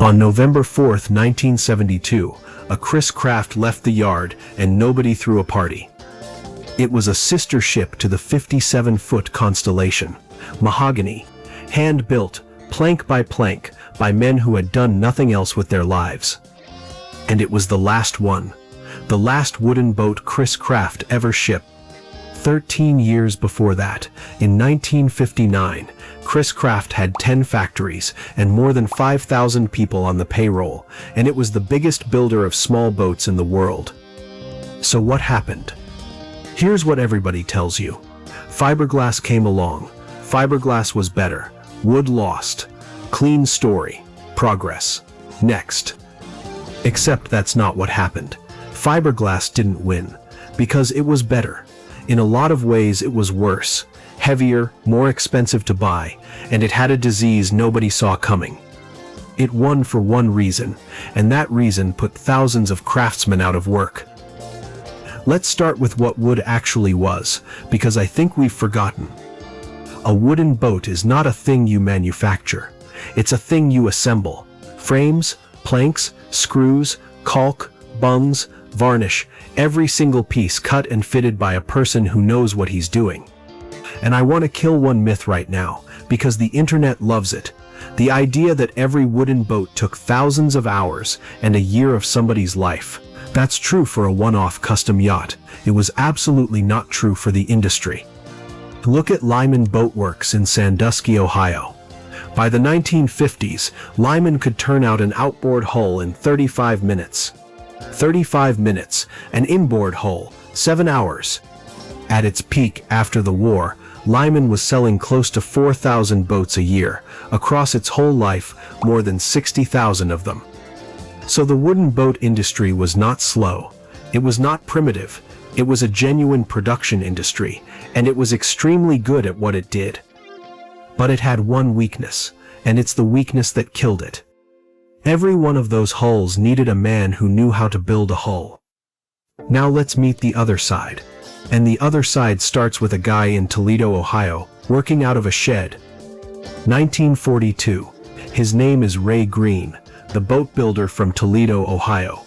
On November 4th, 1972, a Chris Craft left the yard and nobody threw a party. It was a sister ship to the 57-foot Constellation, Mahogany, hand-built, plank by men who had done nothing else with their lives. And it was the last one, the last wooden boat Chris Craft ever shipped. 13 years before that, in 1959, Chris Craft had 10 factories and more than 5,000 people on the payroll, and it was the biggest builder of small boats in the world. So what happened? Here's what everybody tells you. Fiberglass came along. Fiberglass was better. Wood lost. Clean story. Progress. Next. Except that's not what happened. Fiberglass didn't win, because it was better. In a lot of ways it was worse, heavier, more expensive to buy, and it had a disease nobody saw coming. It won for one reason, and that reason put thousands of craftsmen out of work. Let's start with what wood actually was, because I think we've forgotten. A wooden boat is not a thing you manufacture. It's a thing you assemble. Frames, planks, screws, caulk, bungs, varnish, every single piece cut and fitted by a person who knows what he's doing. And I want to kill one myth right now, because the internet loves it. The idea that every wooden boat took thousands of hours and a year of somebody's life. That's true for a one-off custom yacht. It was absolutely not true for the industry. Look at Lyman Boat Works in Sandusky, Ohio. By the 1950s, Lyman could turn out an outboard hull in 35 minutes. 35 minutes, an inboard hull, 7 hours. At its peak after the war, Lyman was selling close to 4,000 boats a year. Across its whole life, more than 60,000 of them. So the wooden boat industry was not slow. It was not primitive. It was a genuine production industry, and it was extremely good at what it did. But it had one weakness, and it's the weakness that killed it. Every one of those hulls needed a man who knew how to build a hull. Now let's meet the other side. And the other side starts with a guy in Toledo, Ohio, working out of a shed. 1942. His name is Ray Greene, the boat builder from Toledo, Ohio.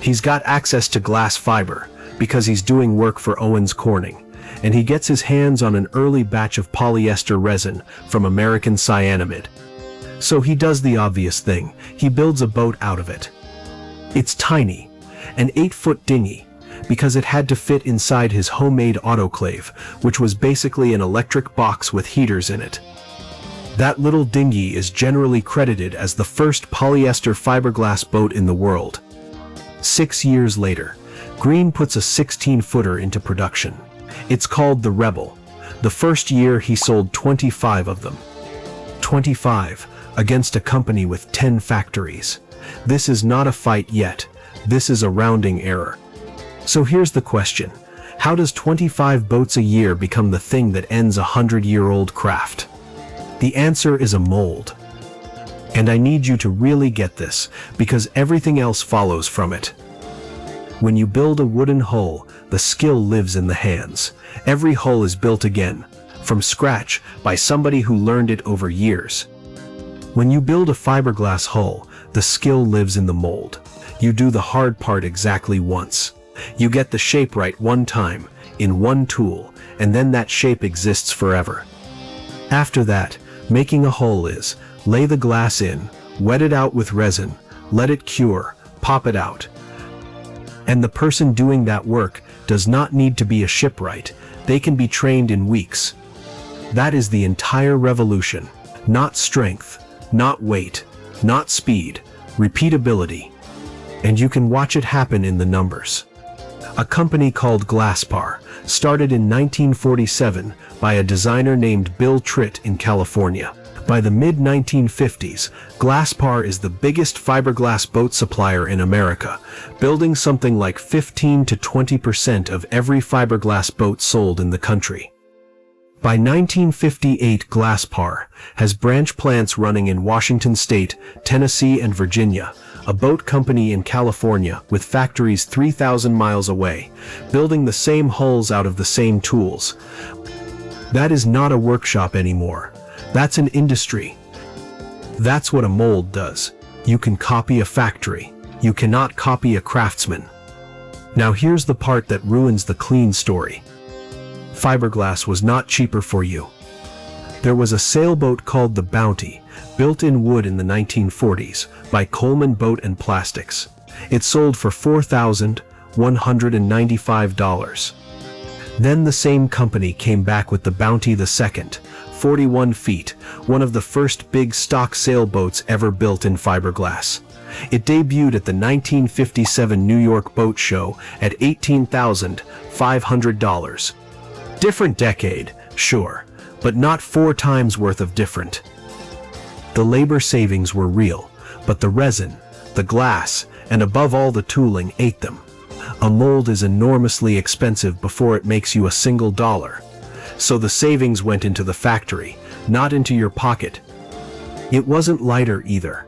He's got access to glass fiber because he's doing work for Owens Corning, and he gets his hands on an early batch of polyester resin from American cyanamide. So he does the obvious thing. He builds a boat out of it. It's tiny, an 8-foot dinghy, because it had to fit inside his homemade autoclave, which was basically an electric box with heaters in it. That little dinghy is generally credited as the first polyester-fiberglass boat in the world. 6 years later, Greene puts a 16-footer into production. It's called the Rebel. The first year he sold 25 of them. 25, against a company with 10 factories. This is not a fight yet. This is a rounding error. So here's the question. How does 25 boats a year become the thing that ends a 100-year-old craft? The answer is a mold. And I need you to really get this, because everything else follows from it. When you build a wooden hull, the skill lives in the hands. Every hull is built again, from scratch, by somebody who learned it over years. When you build a fiberglass hull, the skill lives in the mold. You do the hard part exactly once. You get the shape right one time, in one tool, and then that shape exists forever. After that, making a hull is, lay the glass in, wet it out with resin, let it cure, pop it out. And the person doing that work does not need to be a shipwright. They can be trained in weeks. That is the entire revolution. Not strength, not weight, not speed, repeatability. And you can watch it happen in the numbers. A company called Glasspar, started in 1947 by a designer named Bill Tritt in California. By the mid-1950s, Glasspar is the biggest fiberglass boat supplier in America, building something like 15 to 20% of every fiberglass boat sold in the country. By 1958, Glasspar has branch plants running in Washington State, Tennessee, and Virginia, a boat company in California with factories 3,000 miles away, building the same hulls out of the same tools. That is not a workshop anymore. That's an industry. That's what a mold does. You can copy a factory. You cannot copy a craftsman. Now here's the part that ruins the clean story. Fiberglass was not cheaper for you. There was a sailboat called the Bounty, built in wood in the 1940s by Coleman Boat and Plastics. It sold for $4,195. Then the same company came back with the Bounty II, 41 feet, one of the first big stock sailboats ever built in fiberglass. It debuted at the 1957 New York Boat Show at $18,500. Different decade, sure, but not 4 times worth of different. The labor savings were real, but the resin, the glass, and above all the tooling ate them. A mold is enormously expensive before it makes you a single dollar. So the savings went into the factory, not into your pocket. It wasn't lighter either.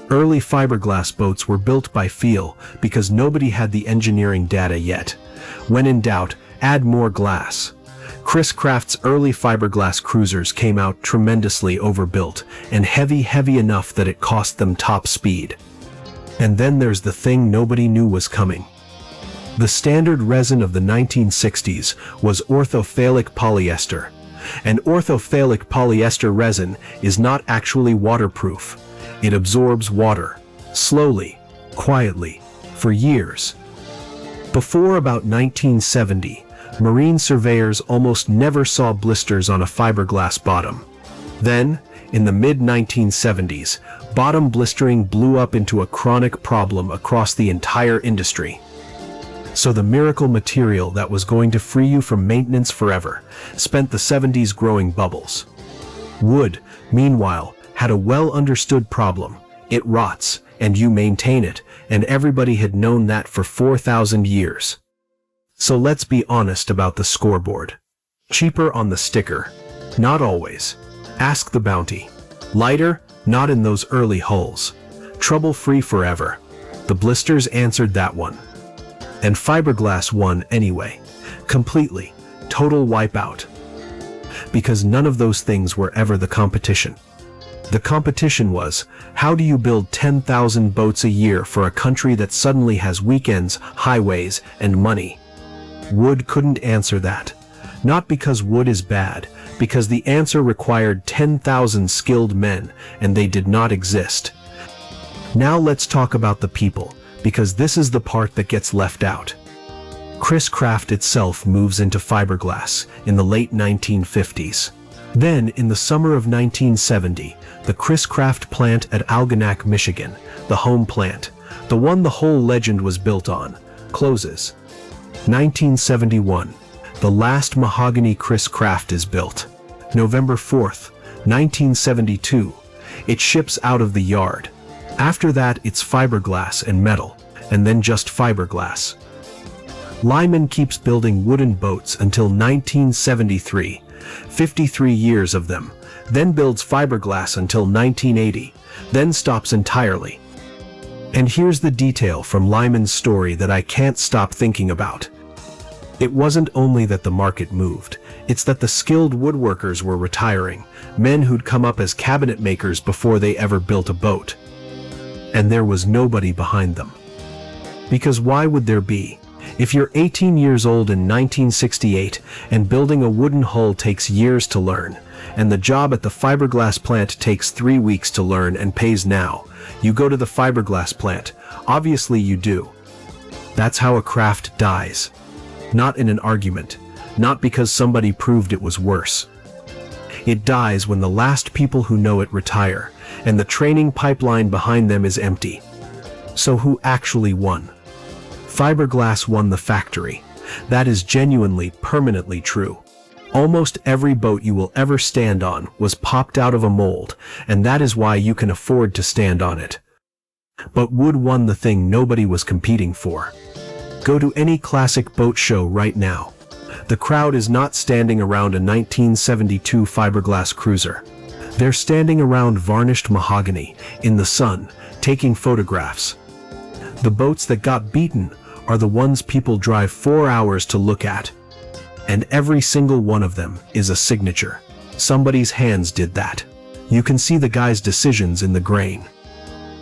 Early fiberglass boats were built by feel because nobody had the engineering data yet. When in doubt, add more glass. Chris Craft's early fiberglass cruisers came out tremendously overbuilt and heavy enough that it cost them top speed. And then there's the thing nobody knew was coming. The standard resin of the 1960s was orthophthalic polyester. And orthophthalic polyester resin is not actually waterproof. It absorbs water, slowly, quietly, for years. Before about 1970, marine surveyors almost never saw blisters on a fiberglass bottom. Then, in the mid-1970s, bottom blistering blew up into a chronic problem across the entire industry. So the miracle material that was going to free you from maintenance forever spent the 70s growing bubbles. Wood, meanwhile, had a well-understood problem. It rots, and you maintain it, and everybody had known that for 4,000 years. So let's be honest about the scoreboard. Cheaper on the sticker? Not always. Ask the Bounty. Lighter? Not in those early hulls. Trouble-free forever. The blisters answered that one. And fiberglass won anyway. Completely. Total wipeout. Because none of those things were ever the competition. The competition was, how do you build 10,000 boats a year for a country that suddenly has weekends, highways, and money? Wood couldn't answer that. Not because wood is bad, because the answer required 10,000 skilled men, and they did not exist. Now let's talk about the people, because this is the part that gets left out. Chris Craft itself moves into fiberglass in the late 1950s. Then, in the summer of 1970, the Chris Craft plant at Algonac, Michigan, the home plant, the one the whole legend was built on, closes. 1971, the last Mahogany Chris Craft is built. November 4th, 1972, it ships out of the yard. After that, it's fiberglass and metal, and then just fiberglass. Lyman keeps building wooden boats until 1973, 53 years of them, then builds fiberglass until 1980, then stops entirely. And here's the detail from Lyman's story that I can't stop thinking about. It wasn't only that the market moved, it's that the skilled woodworkers were retiring, men who'd come up as cabinet makers before they ever built a boat. And there was nobody behind them. Because why would there be? If you're 18 years old in 1968 and building a wooden hull takes years to learn, and the job at the fiberglass plant takes 3 weeks to learn and pays now, you go to the fiberglass plant. Obviously you do. That's how a craft dies. Not in an argument, not because somebody proved it was worse. It dies when the last people who know it retire, and the training pipeline behind them is empty. So who actually won? Fiberglass won the factory. That is genuinely, permanently true. Almost every boat you will ever stand on was popped out of a mold, and that is why you can afford to stand on it. But wood won the thing nobody was competing for. Go to any classic boat show right now. The crowd is not standing around a 1972 fiberglass cruiser. They're standing around varnished mahogany, in the sun, taking photographs. The boats that got beaten are the ones people drive 4 hours to look at. And every single one of them is a signature. Somebody's hands did that. You can see the guy's decisions in the grain.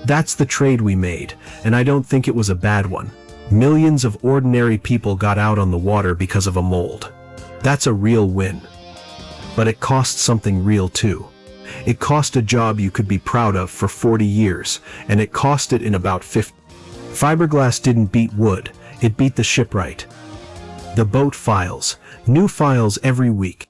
That's the trade we made, and I don't think it was a bad one. Millions of ordinary people got out on the water because of a mold. That's a real win. But it cost something real too. It cost a job you could be proud of for 40 years, and it cost it in about 50. Fiberglass didn't beat wood, it beat the shipwright. The boat files, new files every week.